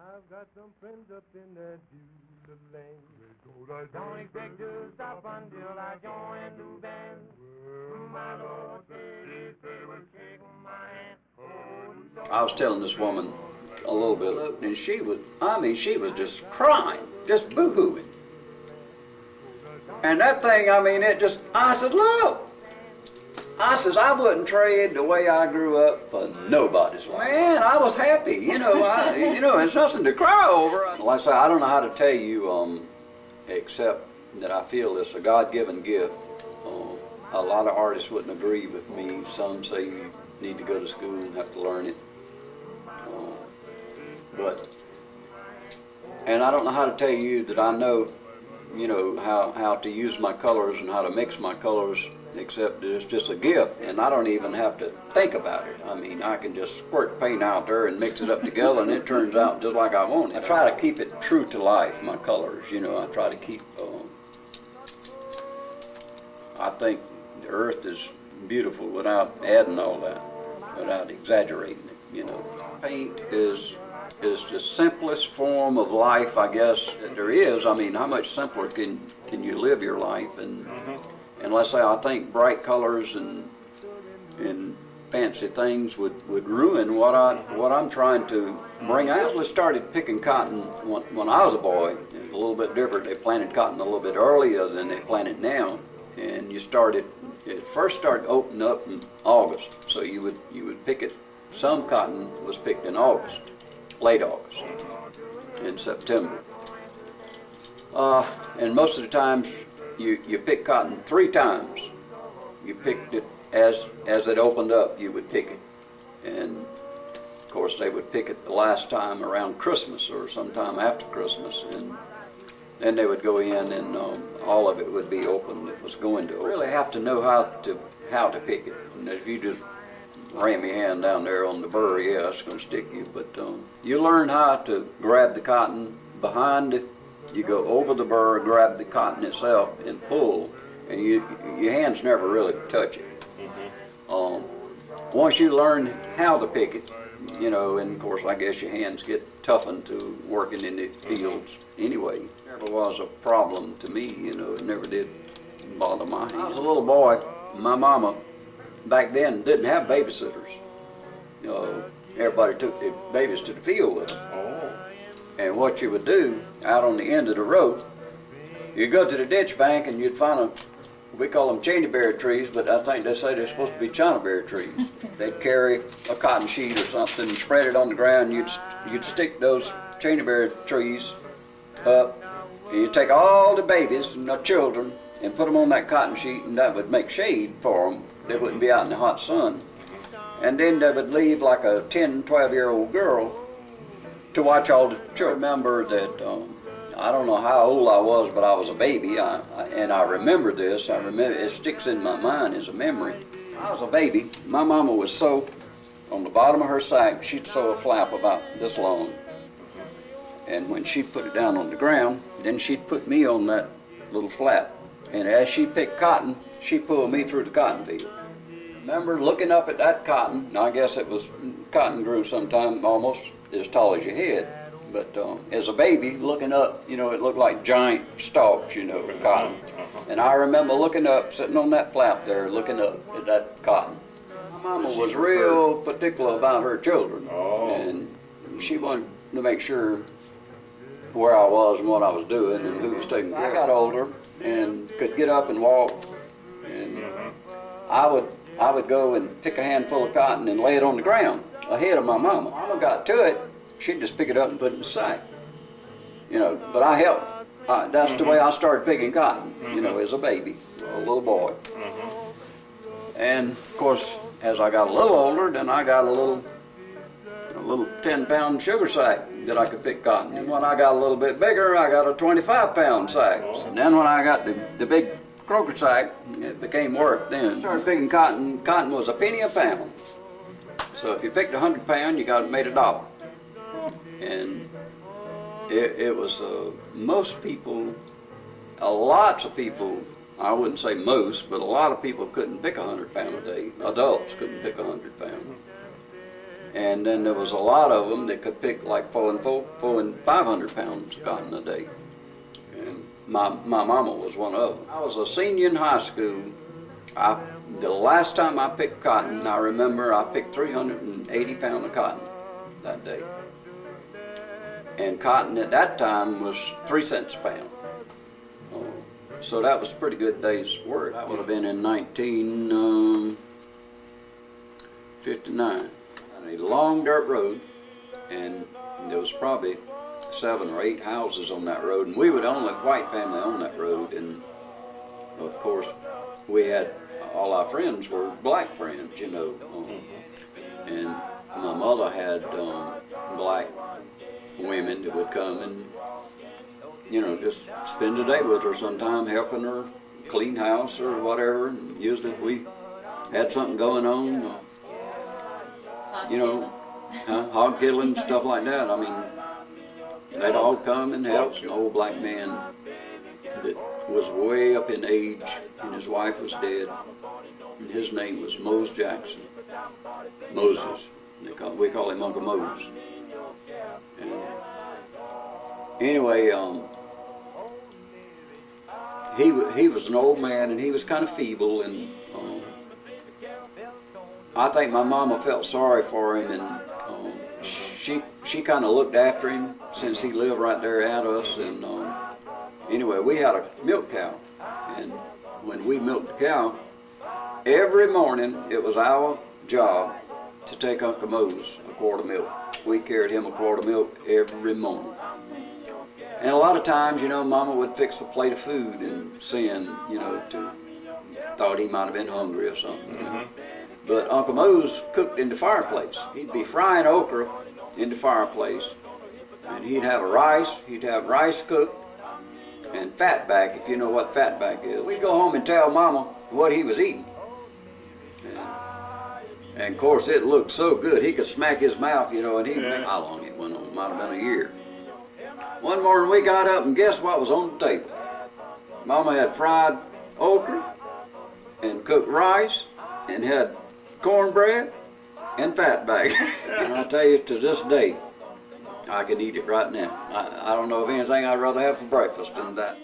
I've got some friends up in that Beulah lane. Don't expect to stop until I join the band. My Lord said they would shake my hand. I was telling this woman a little bit, and she was just crying, just boo-hooing. And that thing, I said, look. I says, I wouldn't trade the way I grew up for nobody's life. Man, I was happy, it's nothing to cry over. Well, I say, I don't know how to tell you, except that I feel it's a God-given gift. A lot of artists wouldn't agree with me. Some say you need to go to school and have to learn it. And I don't know how to tell you that I know, how to use my colors and how to mix my colors, except that it's just a gift, and I don't even have to think about it. I can just squirt paint out there and mix it up together, and it turns out just like I want it. I try to keep it true to life, my colors, I try to keep, I think the earth is beautiful without adding all that, without exaggerating it, Paint is the simplest form of life, I guess, that there is. How much simpler can you live your life? And let's say I think bright colors and fancy things would ruin what I'm trying to bring. I actually started picking cotton when I was a boy. It was a little bit different. They planted cotton a little bit earlier than they plant it now. And it first started opening up in August. So you would pick it. Some cotton was picked in August, late August, in September. And most of the times, you pick cotton 3 times. You picked it as it opened up, you would pick it. And of course they would pick it the last time around Christmas or sometime after Christmas. And then they would go in and all of it would be open. It was going to really have to know how to pick it. And if you just ram your hand down there on the burr, yeah, it's going to stick you. But you learn how to grab the cotton behind it. You go over the burr, grab the cotton itself, and pull, and your hands never really touch it. Once you learn how to pick it, and of course I guess your hands get toughened to working in the fields anyway. It never was a problem to me, it never did bother my hands. When I was a little boy, my mama back then didn't have babysitters. Everybody took their babies to the field with them. And what you would do, out on the end of the road, you'd go to the ditch bank and you'd find we call them chainberry trees, but I think they say they're supposed to be chinaberry trees. They'd carry a cotton sheet or something and spread it on the ground. You'd stick those chainberry trees up, and you'd take all the babies and the children and put them on that cotton sheet, and that would make shade for them. They wouldn't be out in the hot sun. And then they would leave like a 10, 12-year-old girl to watch all the children. I remember that, I don't know how old I was, but I was a baby, and I remember this. It sticks in my mind as a memory. I was a baby. My mama would sew on the bottom of her sack. She'd sew a flap about this long. And when she put it down on the ground, then she'd put me on that little flap. And as she picked cotton, she pulled me through the cotton field. Remember looking up at that cotton. I guess it was cotton grew sometime almost as tall as your head. But as a baby, looking up, it looked like giant stalks, of cotton. And I remember looking up, sitting on that flap there, looking up at that cotton. My mama was real particular about her children. And she wanted to make sure where I was and what I was doing and who was taking care of me. I got older and could get up and walk. And I would go and pick a handful of cotton and lay it on the ground ahead of my mama. Mama got to it, she'd just pick it up and put it in the sack. But I helped. That's the way I started picking cotton, as a baby, a little boy. And of course, as I got a little older, then I got a little 10-pound sugar sack that I could pick cotton. And when I got a little bit bigger, I got a 25-pound sack. And then when I got the big croaker sack, it became work then. I started picking cotton. Cotton was a penny a pound. So if you picked 100 pound, you made $1. And it was most people, lots of people, I wouldn't say most, but a lot of people couldn't pick 100 pound a day. Adults couldn't pick 100 pound. And then there was a lot of them that could pick like 400 and 500 pounds of cotton a day. And my mama was one of them. I was a senior in high school. The last time I picked cotton, I remember I picked 380 pounds of cotton that day. And cotton at that time was 3 cents a pound. So that was a pretty good day's work. That would have been in 1959. A long dirt road, and there was probably 7 or 8 houses on that road, and we were the only white family on that road. And of course, we had all our friends were black friends, you know. And my mother had black women that would come and, you know, just spend the day with her sometime, helping her clean house or whatever. And usually if we had something going on, you know, hog killing, stuff like that. I mean, they'd all come and help. An old black man that was way up in age, and his wife was dead. And his name was Mose Jackson. Moses. We call him Uncle Mose. And anyway, he was an old man, and he was kind of feeble, and I think my mama felt sorry for him, and she kind of looked after him since he lived right there at us. And anyway, we had a milk cow, and when we milked the cow, every morning it was our job to take Uncle Mose a quart of milk. We carried him a quart of milk every morning. And a lot of times, you know, Mama would fix a plate of food and send, you know, thought he might have been hungry or something, you know. But Uncle Mose cooked in the fireplace. He'd be frying okra in the fireplace, and he'd have rice cooked and fatback, if you know what fatback is. We'd go home and tell Mama what he was eating. And of course, it looked so good. He could smack his mouth, you know, and how long it went on? Might have been a year. One morning we got up, and guess what was on the table? Mama had fried okra and cooked rice and had cornbread and fatback. And I tell you, to this day, I can eat it right now. I don't know of anything I'd rather have for breakfast than that.